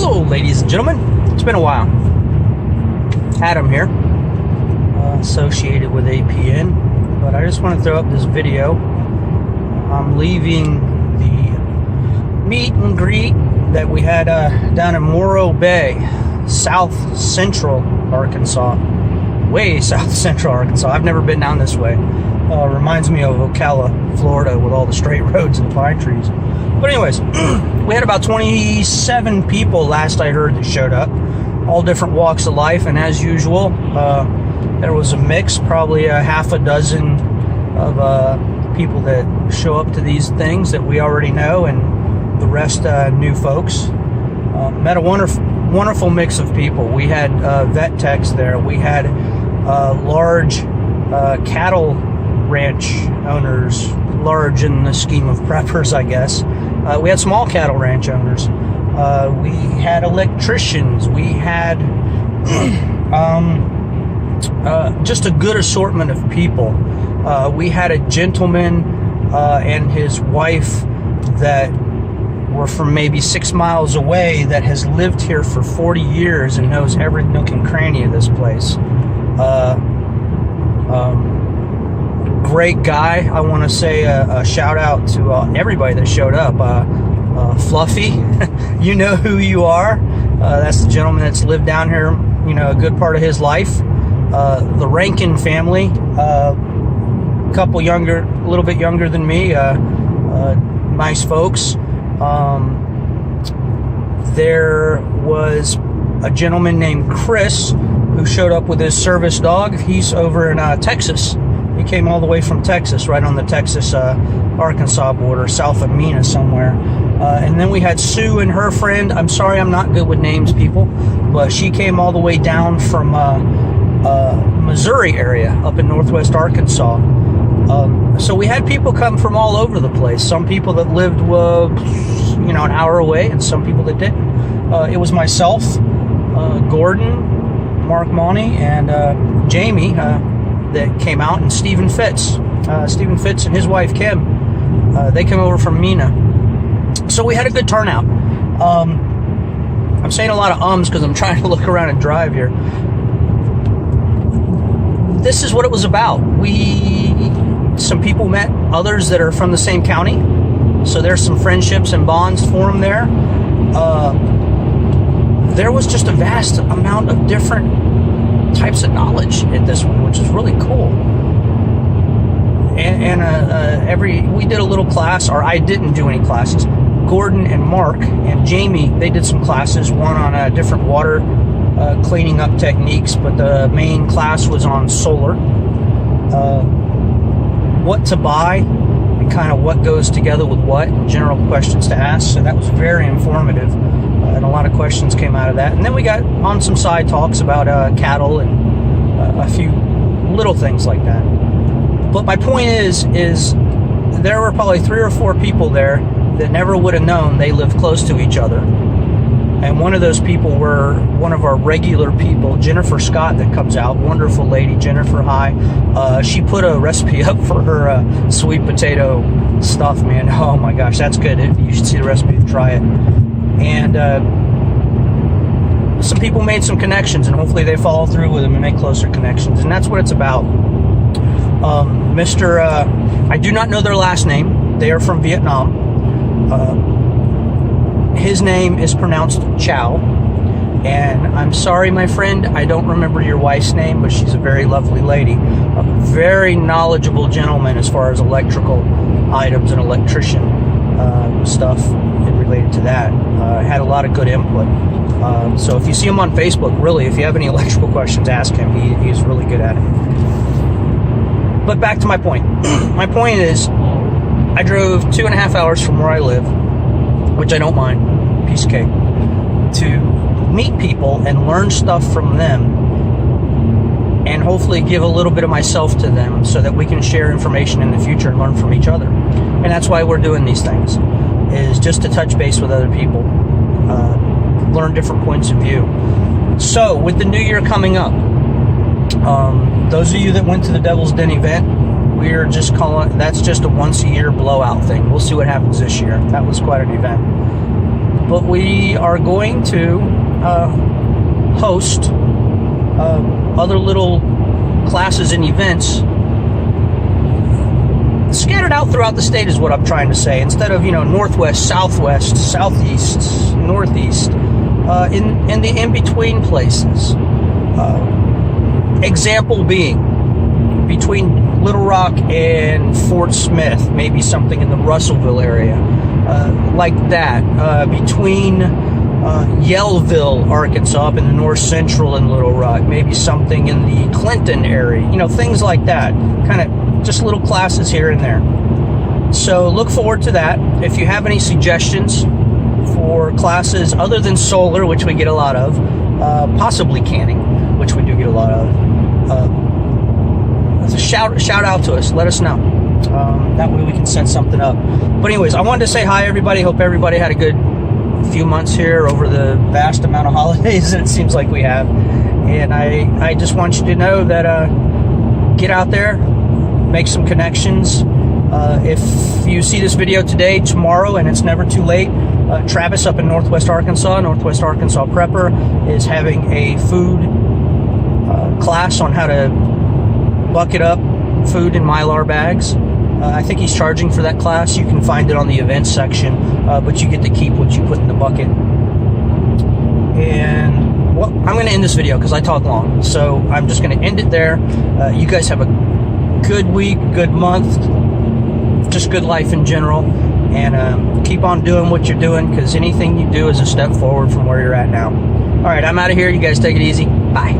Hello, ladies and gentlemen. It's been a while. Adam here, associated with APN, but I just want to throw up this video. I'm leaving the meet and greet that we had down in Moro Bay, south central Arkansas. Way south central Arkansas. I've never been down this way. Reminds me of Ocala, Florida, with all the straight roads and pine trees. But anyways, we had about 27 people last I heard that showed up, all different walks of life, and as usual, there was a mix, probably a half a dozen of people that show up to these things that we already know, and the rest new folks. Met a wonderful mix of people. We had vet techs there. We had large cattle ranch owners, large in the scheme of preppers, I guess. We had small cattle ranch owners. We had electricians. We had just a good assortment of people. We had a gentleman and his wife that were from maybe 6 miles away that has lived here for 40 years and knows every nook and cranny of this place. Great guy. I want to say a shout out to everybody that showed up. Fluffy, you know who you are. That's the gentleman that's lived down here, you know, a good part of his life. The Rankin family, a couple younger, a little bit younger than me, nice folks. There was a gentleman named Chris who showed up with his service dog. He's over in Texas. He came all the way from Texas, right on the Texas-Arkansas border, south of Mena somewhere. And then we had Sue and her friend. I'm sorry, I'm not good with names, people, but she came all the way down from Missouri area, up in northwest Arkansas. So we had people come from all over the place. Some people that lived, you know, an hour away, and some people that didn't. It was myself, Gordon, Mark Monty, and Jamie that came out, and Stephen Fitz. Stephen Fitz and his wife, Kim. They came over from Mena. So we had a good turnout. I'm saying a lot of ums because I'm trying to look around and drive here. This is what it was about. Some people met others that are from the same county, so there's some friendships and bonds formed there. There was just a vast amount of different types of knowledge at this one, which is really cool. And we did a little class, or I didn't do any classes. Gordon and Mark and Jamie, they did some classes, one on different water cleaning up techniques, but the main class was on solar, what to buy, and kind of what goes together with what, and general questions to ask. So that was very informative, and a lot of questions came out of that. And then we got on some side talks about cattle and a few little things like that. But my point is there were probably 3 or 4 people there that never would have known they lived close to each other. And one of those people were one of our regular people, Jennifer Scott, that comes out. Wonderful lady, Jennifer. Hi. She put a recipe up for her sweet potato stuff, man. Oh my gosh, that's good. You should see the recipe and try it. And some people made some connections, and hopefully they follow through with them and make closer connections. And that's what it's about. I do not know their last name. They are from Vietnam. His name is pronounced Chow, and I'm sorry, my friend, I don't remember your wife's name, but she's a very lovely lady, a very knowledgeable gentleman as far as electrical items and electrician stuff and related to that. Had a lot of good input. So if you see him on Facebook, really, if you have any electrical questions, ask him. He's really good at it. But back to my point. My point is, I drove 2.5 hours from where I live, which I don't mind, piece of cake, to meet people and learn stuff from them, and hopefully give a little bit of myself to them so that we can share information in the future and learn from each other. And that's why we're doing these things, is just to touch base with other people, learn different points of view. So with the new year coming up, those of you that went to the Devil's Den event, we're just calling, that's just a once a year blowout thing. We'll see what happens this year. That was quite an event. but we are going to host other little classes and events scattered out throughout the state is what I'm trying to say. Instead of, northwest, southwest, southeast, northeast, in the in-between places. Example being, between Little Rock and Fort Smith, maybe something in the Russellville area, like that. Between Yellville, Arkansas, up in the north central and Little Rock, maybe something in the Clinton area, things like that. Kind of just little classes here and there. So look forward to that. If you have any suggestions for classes other than solar, which we get a lot of, possibly canning, which we do get a lot of, shout out to us. Let us know. That way we can set something up. But anyways, I wanted to say hi, everybody. Hope everybody had a good few months here over the vast amount of holidays that it seems like we have. And I just want you to know that get out there, make some connections. If you see this video today, tomorrow, and it's never too late, Travis up in Northwest Arkansas Prepper, is having a food class on how to bucket up food in Mylar bags. I think he's charging for that class. You can find it on the events section, but you get to keep what you put in the bucket. And well, I'm going to end this video because I talk long, so I'm just going to end it there. You guys have a good week, good month, just good life in general, and keep on doing what you're doing, because anything you do is a step forward from where you're at now. All right, I'm out of here. You guys take it easy. Bye.